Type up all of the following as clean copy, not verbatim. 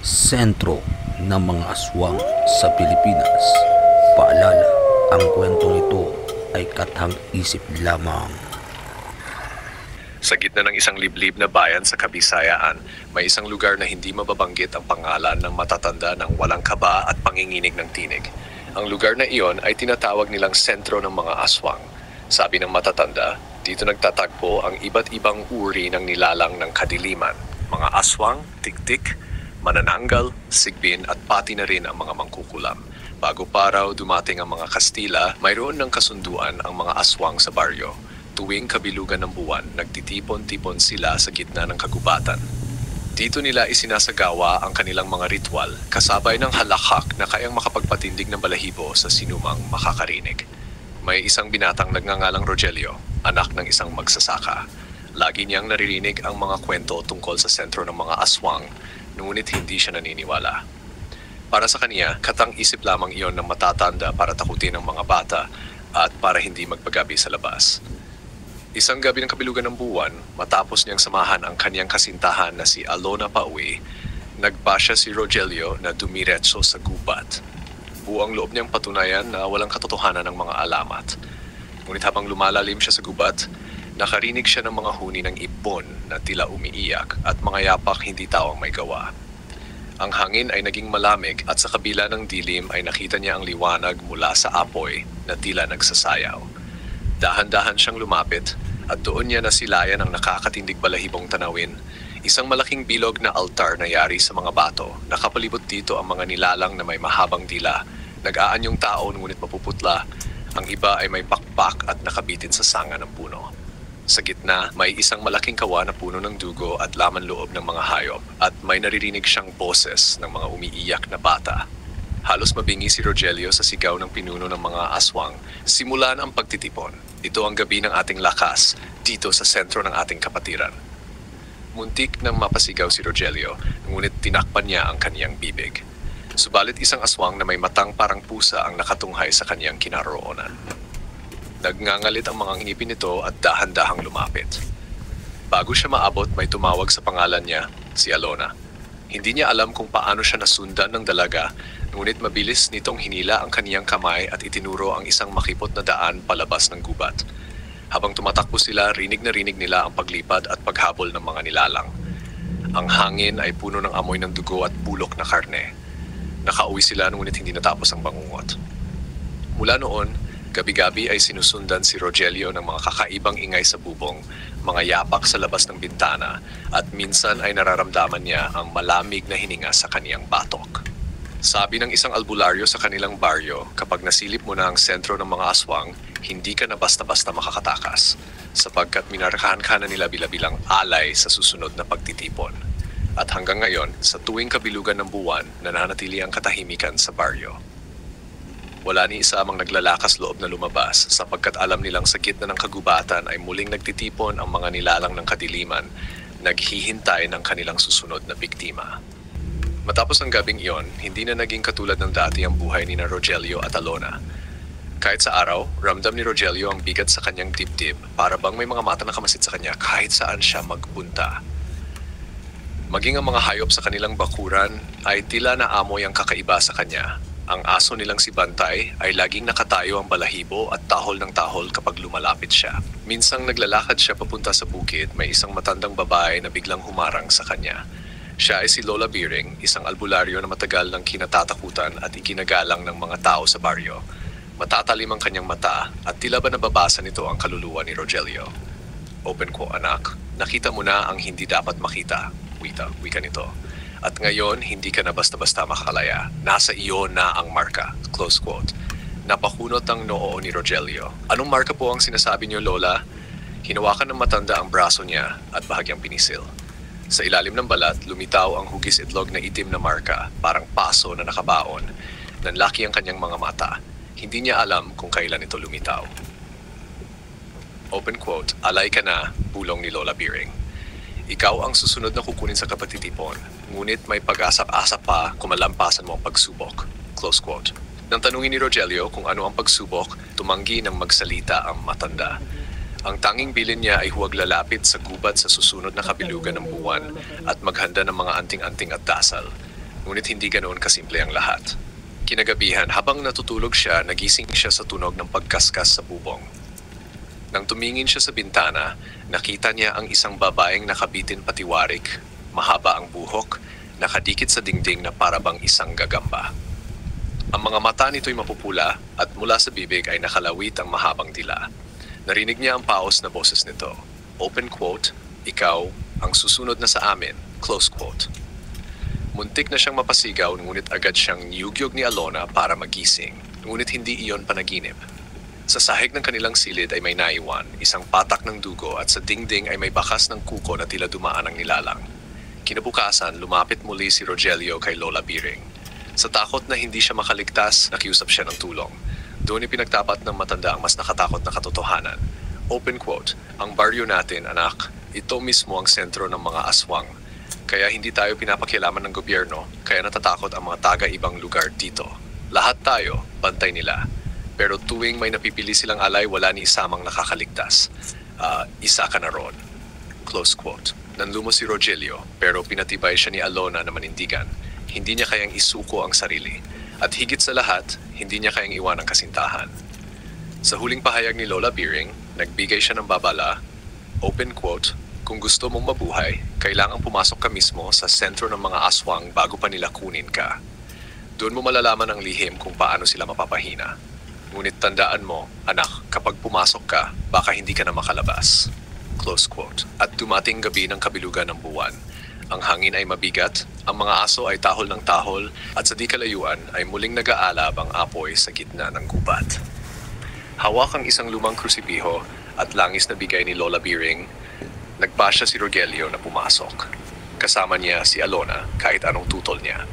sentro ng mga aswang sa Pilipinas. Paalala, ang kwentong ito ay katang-isip lamang. Sa gitna ng isang liblib na bayan sa Kabisayaan, may isang lugar na hindi mababanggit ang pangalan ng matatanda ng walang kaba at panginginig ng tinig. Ang lugar na iyon ay tinatawag nilang sentro ng mga aswang. Sabi ng matatanda, dito nagtatagpo ang iba't ibang uri ng nilalang ng kadiliman. Mga aswang, tiktik, manananggal, sigbin at pati na rin ang mga mangkukulam. Bago pa raw dumating ang mga Kastila, mayroon ng kasunduan ang mga aswang sa baryo. Tuwing kabilugan ng buwan, nagtitipon-tipon sila sa gitna ng kagubatan. Dito nila isinasagawa ang kanilang mga ritual, kasabay ng halakhak na kayang makapagpatindig ng balahibo sa sinumang makakarinig. May isang binatang nagngangalang Rogelio, anak ng isang magsasaka. Lagi niyang naririnig ang mga kwento tungkol sa sentro ng mga aswang, ngunit hindi siya naniniwala. Para sa kaniya, katang-isip lamang iyon ng matatanda para takutin ang mga bata at para hindi magpagabi sa labas. Isang gabi ng kabilugan ng buwan, matapos niyang samahan ang kanyang kasintahan na si Alona pauwi, nagpasya si Rogelio na dumiretso sa gubat. Buong loob niyang patunayan na walang katotohanan ng mga alamat. Ngunit habang lumalalim siya sa gubat, nakarinig siya ng mga huni ng ipon na tila umiiyak at mga yapak hindi tao ang may gawa. Ang hangin ay naging malamig at sa kabila ng dilim ay nakita niya ang liwanag mula sa apoy na tila nagsasayaw. Dahan-dahan siyang lumapit at doon niya nasilayan ang nakakatindig balahibong tanawin, isang malaking bilog na altar na yari sa mga bato. Nakapalibot dito ang mga nilalang na may mahabang dila, nag-aanyong tao ngunit mapuputla, ang iba ay may pakpak at nakabitin sa sanga ng puno. Sa gitna, may isang malaking kawa na puno ng dugo at laman loob ng mga hayop at may naririnig siyang boses ng mga umiiyak na bata. Halos mabingi si Rogelio sa sigaw ng pinuno ng mga aswang. Simulan ang pagtitipon. Ito ang gabi ng ating lakas, dito sa sentro ng ating kapatiran. Muntik nang mapasigaw si Rogelio, ngunit tinakpan niya ang kaniyang bibig. Subalit isang aswang na may matang parang pusa ang nakatunghay sa kaniyang kinaroonan. Nagngangalit ang mga ngipin nito at dahan-dahang lumapit. Bago siya maabot, may tumawag sa pangalan niya, si Alona. Hindi niya alam kung paano siya nasundan ng dalaga, ngunit mabilis nitong hinila ang kaniyang kamay at itinuro ang isang makipot na daan palabas ng gubat. Habang tumatakbo sila, rinig na rinig nila ang paglipad at paghabol ng mga nilalang. Ang hangin ay puno ng amoy ng dugo at bulok na karne. Nakauwi sila ngunit hindi natapos ang bangungot. Mula noon, gabi-gabi ay sinusundan si Rogelio ng mga kakaibang ingay sa bubong, mga yapak sa labas ng bintana, at minsan ay nararamdaman niya ang malamig na hininga sa kaniyang batok. Sabi ng isang albularyo sa kanilang baryo, kapag nasilip mo na ang sentro ng mga aswang, hindi ka na basta-basta makakatakas, sapagkat minarkahan ka na nila bilang alay sa susunod na pagtitipon. At hanggang ngayon, sa tuwing kabilugan ng buwan, nananatili ang katahimikan sa baryo. Wala ni isa amang naglalakas loob na lumabas sapagkat alam nilang sa gitna ng kagubatan ay muling nagtitipon ang mga nilalang ng kadiliman, naghihintay ng kanilang susunod na biktima. Matapos ang gabing iyon, hindi na naging katulad ng dati ang buhay ni na Rogelio at Alona. Kahit sa araw, ramdam ni Rogelio ang bigat sa kanyang dibdib para bang may mga mata na kamasid sa kanya kahit saan siya magpunta. Maging ang mga hayop sa kanilang bakuran ay tila naamoy ang kakaiba sa kanya. Ang aso nilang si Bantay ay laging nakatayo ang balahibo at tahol ng tahol kapag lumalapit siya. Minsang naglalakad siya papunta sa bukid, may isang matandang babae na biglang humarang sa kanya. Siya ay si Lola Biring, isang albularyo na matagal ng kinatatakutan at iginagalang ng mga tao sa baryo. Matatalim ang kanyang mata at tila ba nababasa nito ang kaluluwa ni Rogelio. Open ko, anak. Nakita mo na ang hindi dapat makita. Wika nito. At ngayon, hindi ka na basta-basta makakalaya. Nasa iyo na ang marka. Close quote. Napahunot ang noo ni Rogelio. Anong marka po ang sinasabi niyo, Lola? Hinawakan ng matanda ang braso niya at bahagyang pinisil. Sa ilalim ng balat, lumitaw ang hugis itlog na itim na marka, parang paso na nakabaon. Nanlaki ang kanyang mga mata. Hindi niya alam kung kailan ito lumitaw. Open quote, alay ka na, bulong ni Lola Biring. Ikaw ang susunod na kukunin sa kapatitipon, ngunit may pag-asap-asap pa kung malampasan mo ang pagsubok. Close quote. Nang tanungin ni Rogelio kung ano ang pagsubok, tumanggi ng magsalita ang matanda. Ang tanging bilin niya ay huwag lalapit sa gubat sa susunod na kabilugan ng buwan at maghanda ng mga anting-anting at dasal. Ngunit hindi ganoon kasimple ang lahat. Kinagabihan, habang natutulog siya, nagising siya sa tunog ng pagkaskas sa bubong. Nang tumingin siya sa bintana, nakita niya ang isang babaeng nakabitin patiwarik, mahaba ang buhok, nakadikit sa dingding na parabang isang gagamba. Ang mga mata nito'y mapupula at mula sa bibig ay nakalawit ang mahabang dila. Narinig niya ang paos na boses nito. Open quote, ikaw ang susunod na sa amin, close quote. Muntik na siyang mapasigaw ngunit agad siyang niyugyog ni Alona para magising, ngunit hindi iyon panaginip. Sa sahig ng kanilang silid ay may naiwan, isang patak ng dugo at sa dingding ay may bakas ng kuko na tila dumaan ang nilalang. Kinabukasan, lumapit muli si Rogelio kay Lola Biring. Sa takot na hindi siya makaligtas, nakiusap siya ng tulong. Doon ipinagtapat ng matanda ang mas nakatakot na katotohanan. Open quote, ang baryo natin, anak, ito mismo ang sentro ng mga aswang. Kaya hindi tayo pinapakialaman ng gobyerno, kaya natatakot ang mga taga-ibang lugar dito. Lahat tayo, bantay nila. Pero tuwing may napipili silang alay, wala ni isamang nakakaligtas. Isa ka na ron. Close quote. Nanlumo si Rogelio, pero pinatibay siya ni Alona na manindigan. Hindi niya kayang isuko ang sarili. At higit sa lahat, hindi niya kayang iwan ang kasintahan. Sa huling pahayag ni Lola Biring, nagbigay siya ng babala, open quote, kung gusto mong mabuhay, kailangang pumasok ka mismo sa sentro ng mga aswang bago pa nila kunin ka. Doon mo malalaman ang lihim kung paano sila mapapahina. Ngunit tandaan mo, anak, kapag pumasok ka, baka hindi ka na makalabas. Close quote. At dumating gabi ng kabilugan ng buwan. Ang hangin ay mabigat, ang mga aso ay tahol ng tahol, at sa di kalayuan ay muling nag-aalab ang apoy sa gitna ng gubat. Hawak ang isang lumang krusipiho at langis na bigay ni Lola Biring. Nagpasya si Rogelio na pumasok. Kasama niya si Alona kahit anong tutol niya.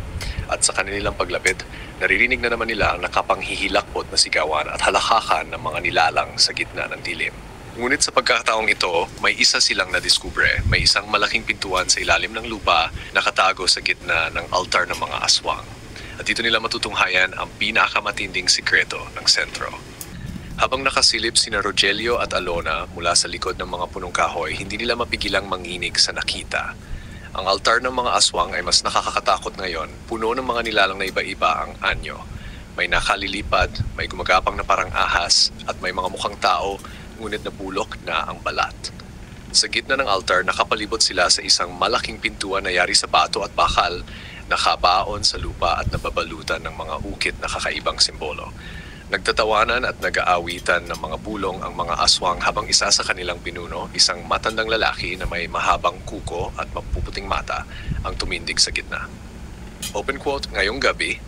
At sa kanilang paglapit, naririnig na naman nila ang nakapanghihilakbot na sigawan at halakakan ng mga nilalang sa gitna ng dilim. Ngunit sa pagkakataong ito, may isa silang nadiskubre. May isang malaking pintuan sa ilalim ng lupa nakatago sa gitna ng altar ng mga aswang. At dito nila matutunghayan ang pinakamatinding sikreto ng sentro. Habang nakasilip sina Rogelio at Alona mula sa likod ng mga punong kahoy, hindi nila mapigilang manginig sa nakita. Ang altar ng mga aswang ay mas nakakatakot ngayon, puno ng mga nilalang na iba-iba ang anyo. May nakalilipad, may gumagapang na parang ahas, at may mga mukhang tao, ngunit nabulok na ang balat. Sa gitna ng altar, nakapalibot sila sa isang malaking pintuan na yari sa bato at bakal, nakabaon sa lupa at nababalutan ng mga ukit na kakaibang simbolo. Nagtatawanan at nag-aawitan ng mga bulong ang mga aswang habang isa sa kanilang pinuno, isang matandang lalaki na may mahabang kuko at mapuputing mata, ang tumindig sa gitna. Open quote, ngayong gabi,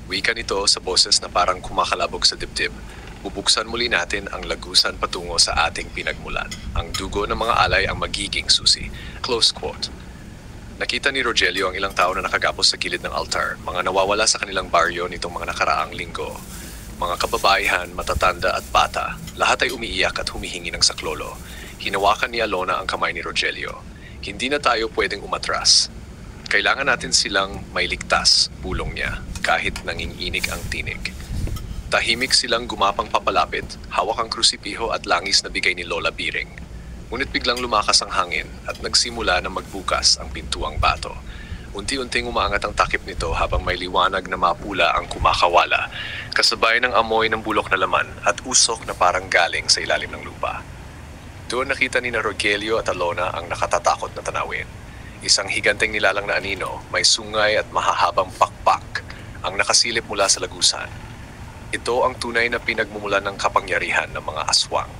wika nito sa boses na parang kumakalabog sa dibdib, bubuksan muli natin ang lagusan patungo sa ating pinagmulan. Ang dugo ng mga alay ang magiging susi. Close quote. Nakita ni Rogelio ang ilang tao na nakagapos sa gilid ng altar, mga nawawala sa kanilang baryo nitong mga nakaraang linggo. Mga kababaihan, matatanda at bata, lahat ay umiiyak at humihingi ng saklolo. Hinawakan ni Alona ang kamay ni Rogelio. Hindi na tayo pwedeng umatras. Kailangan natin silang may ligtas, bulong niya, kahit nanginginig ang tinig. Tahimik silang gumapang papalapit, hawak ang krusipiho at langis na bigay ni Lola Biring. Ngunit biglang lumakas ang hangin at nagsimula na magbukas ang pintuang bato. Unti-unting umaangat ang takip nito habang may liwanag na mapula ang kumakawala, kasabay ng amoy ng bulok na laman at usok na parang galing sa ilalim ng lupa. Doon nakita ni Rogelio at Alona ang nakatatakot na tanawin. Isang higanteng nilalang na anino, may sungay at mahahabang pakpak ang nakasilip mula sa lagusan. Ito ang tunay na pinagmumulan ng kapangyarihan ng mga aswang.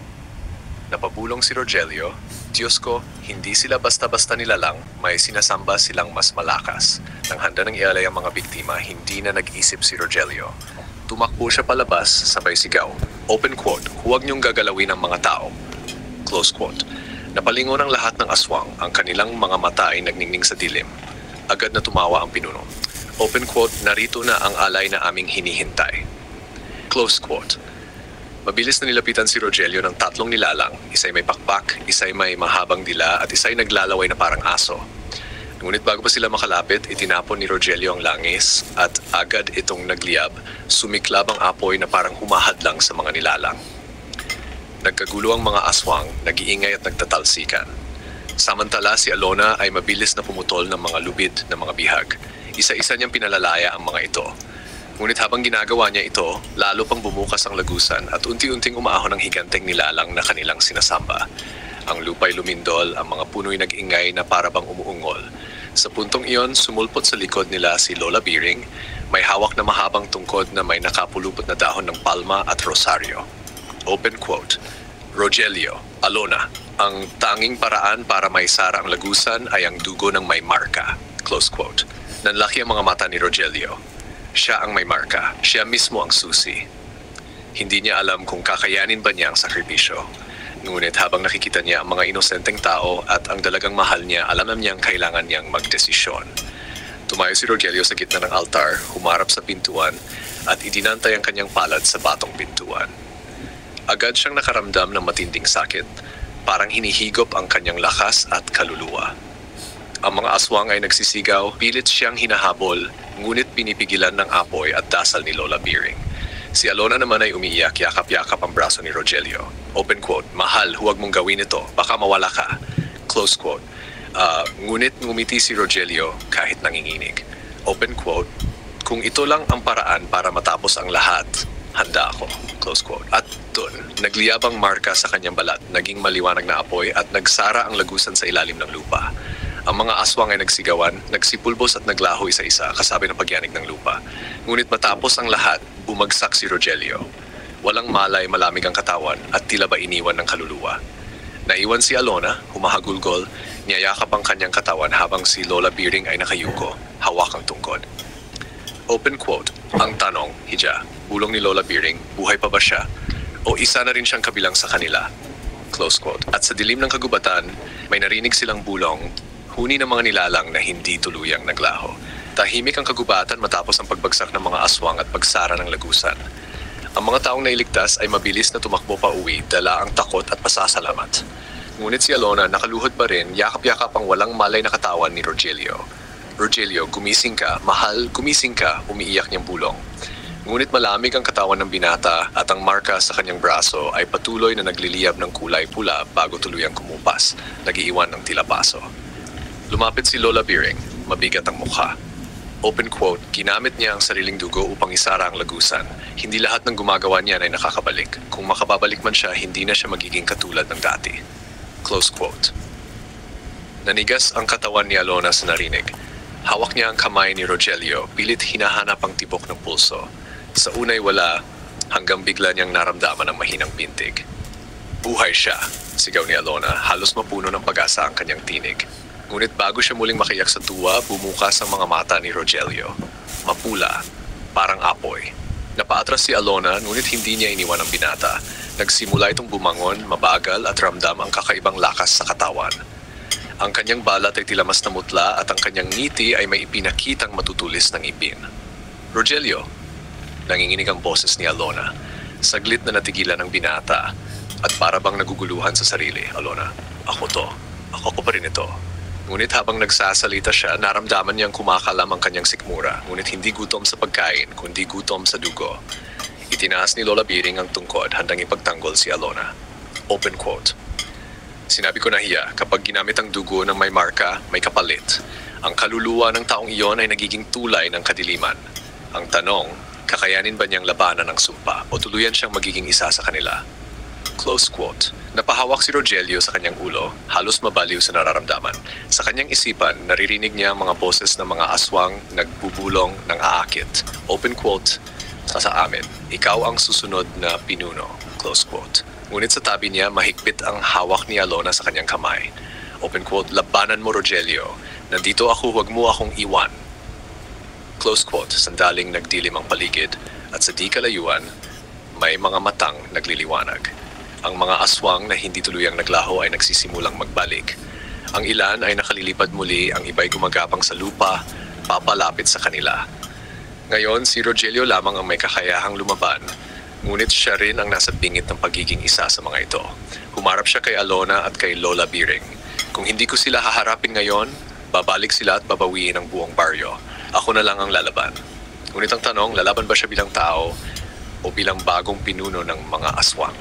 Napabulong si Rogelio, Diyos ko, hindi sila basta-basta nilalang, may sinasamba silang mas malakas. Nang handa ng ialay ang mga biktima, hindi na nag-isip si Rogelio. Tumakbo siya palabas, sabay sigaw. Open quote, huwag niyong gagalawin ang mga tao. Close quote. Napalingon ang lahat ng aswang, ang kanilang mga mata ay nagningning sa dilim. Agad na tumawa ang pinuno. Open quote, narito na ang alay na aming hinihintay. Close quote. Mabilis na nilapitan si Rogelio ng tatlong nilalang, isa'y may pakpak, isa'y may mahabang dila at isa'y naglalaway na parang aso. Ngunit bago pa sila makalapit, itinapon ni Rogelio ang langis at agad itong nagliyab, sumiklab ang apoy na parang humahadlang sa mga nilalang. Nagkagulo ang mga aswang, nag-iingay at nagtatalsikan. Samantala si Alona ay mabilis na pumutol ng mga lubid na mga bihag. Isa-isa niyang pinalalaya ang mga ito. Ngunit habang ginagawa niya ito, lalo pang bumukas ang lagusan at unti-unting umaahon ang higanteng nilalang na kanilang sinasamba. Ang lupa'y lumindol, ang mga puno'y nag-ingay na para bang umuungol. Sa puntong iyon, sumulpot sa likod nila si Lola Biring, may hawak na mahabang tungkod na may nakapulupot na dahon ng palma at rosaryo. Open quote, Rogelio, Alona, ang tanging paraan para maisara ang lagusan ay ang dugo ng may marka. Close quote. Nanlaki ang mga mata ni Rogelio. Siya ang may marka. Siya mismo ang susi. Hindi niya alam kung kakayanin ba niya ang sakripisyo. Ngunit habang nakikita niya ang mga inosenteng tao at ang dalagang mahal niya, alam niyang kailangan niyang magdesisyon. Tumayo si Rogelio sa gitna ng altar, humarap sa pintuan at idinantay ang kanyang palad sa batong pintuan. Agad siyang nakaramdam ng matinding sakit, parang hinihigop ang kanyang lakas at kaluluwa. Ang mga aswang ay nagsisigaw, pilit siyang hinahabol, ngunit pinipigilan ng apoy at dasal ni Lola Biring. Si Alona naman ay umiiyak, yakap-yakap ang braso ni Rogelio. Open quote, mahal, huwag mong gawin ito, baka mawala ka. Close quote. Ngunit ngumiti si Rogelio kahit nanginginig. Open quote, kung ito lang ang paraan para matapos ang lahat, handa ako. Close quote. At doon, nagliyabang marka sa kanyang balat, naging maliwanag na apoy at nagsara ang lagusan sa ilalim ng lupa. Ang mga aswang ay nagsigawan, nagsipulbos at naglaho isa-isa kasabay ng pagyanig ng lupa. Ngunit matapos ang lahat, bumagsak si Rogelio. Walang malay, malamig ang katawan at tila ba iniwan ng kaluluwa. Naiwan si Alona, humahagulgol, niyayakap ang kanyang katawan habang si Lola Biring ay nakayuko, hawak ang tungkod. Open quote, ang tanong, Hija, bulong ni Lola Biring, buhay pa ba siya? O isa na rin siyang kabilang sa kanila? Close quote. At sa dilim ng kagubatan, may narinig silang bulong, huni ng mga nilalang na hindi tuluyang naglaho. Tahimik ang kagubatan matapos ang pagbagsak ng mga aswang at pagsara ng lagusan. Ang mga taong nailigtas ay mabilis na tumakbo pa uwi, dala ang takot at pasasalamat. Ngunit si Alona nakaluhod pa rin, yakap-yakap ang walang malay na katawan ni Rogelio. Rogelio, gumising ka, mahal, gumising ka, umiiyak niyang bulong. Ngunit malamig ang katawan ng binata at ang marka sa kanyang braso ay patuloy na nagliliyab ng kulay pula bago tuluyang kumupas, nagiiwan ng tila paso. Lumapit si Lola Biring, mabigat ang mukha. Open quote, ginamit niya ang sariling dugo upang isara ang lagusan. Hindi lahat ng gumagawa niya ay nakakabalik. Kung makababalik man siya, hindi na siya magiging katulad ng dati. Close quote. Nanigas ang katawan ni Alona sa narinig. Hawak niya ang kamay ni Rogelio, pilit hinahanap ang tibok ng pulso. Sa unay wala, hanggang bigla niyang naramdaman ang mahinang pintig. Buhay siya, sigaw ni Alona, halos mapuno ng pag-asa ang kanyang tinig. Ngunit bago siya muling makiyak sa tuwa, bumukas ang mga mata ni Rogelio. Mapula, parang apoy. Napaatras si Alona, ngunit hindi niya iniwan ang binata. Nagsimula itong bumangon, mabagal at ramdam ang kakaibang lakas sa katawan. Ang kanyang balat ay tila mas namutla at ang kanyang ngiti ay may ipinakitang matutulis ng ipin. Rogelio, nanginginig ang boses ni Alona. Saglit na natigilan ang binata at para bang naguguluhan sa sarili. Alona, ako to. Ako pa rin ito. Ngunit habang nagsasalita siya, naramdaman niyang kumakalam ang kanyang sikmura, ngunit hindi gutom sa pagkain, kundi gutom sa dugo. Itinaas ni Lola Biring ang tungkod, handang ipagtanggol si Alona. Open quote. Sinabi ko na hiya, kapag ginamit ang dugo ng may marka, may kapalit. Ang kaluluwa ng taong iyon ay nagiging tulay ng kadiliman. Ang tanong, kakayanin ba niyang labanan ang sumpa o tuluyan siyang magiging isa sa kanila? Close quote. Napahawak si Rogelio sa kanyang ulo, halos mabaliw sa nararamdaman. Sa kanyang isipan, naririnig niya ang mga boses ng mga aswang nagbubulong ng aakit. Open quote, sa amin, ikaw ang susunod na pinuno. Close quote. Ngunit sa tabi niya, mahigpit ang hawak ni Alona sa kanyang kamay. Open quote, labanan mo Rogelio. Nandito ako, huwag mo akong iwan. Close quote, sandaling nagdilim ang paligid at sa di kalayuan, may mga matang nagliliwanag. Ang mga aswang na hindi tuluyang naglaho ay nagsisimulang magbalik. Ang ilan ay nakalilipad muli, ang iba'y gumagapang sa lupa, papalapit sa kanila. Ngayon, si Rogelio lamang ang may kakayahang lumaban, ngunit siya rin ang nasa bingit ng pagiging isa sa mga ito. Humarap siya kay Alona at kay Lola Biring. Kung hindi ko sila haharapin ngayon, babalik sila at babawiin ang buong baryo. Ako na lang ang lalaban. Ngunit ang tanong, lalaban ba siya bilang tao o bilang bagong pinuno ng mga aswang?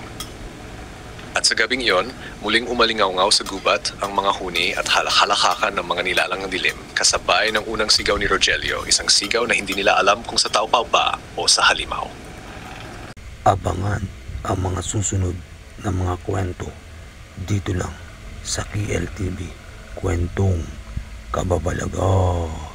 At sa gabing iyon, muling umalingaw-ngaw sa gubat ang mga huni at halakakan ng mga nilalang ng dilim, kasabay ng unang sigaw ni Rogelio, isang sigaw na hindi nila alam kung sa Taupaw ba o sa Halimaw. Abangan ang mga susunod na mga kwento dito lang sa KLTV, Kwentong Kababalaga.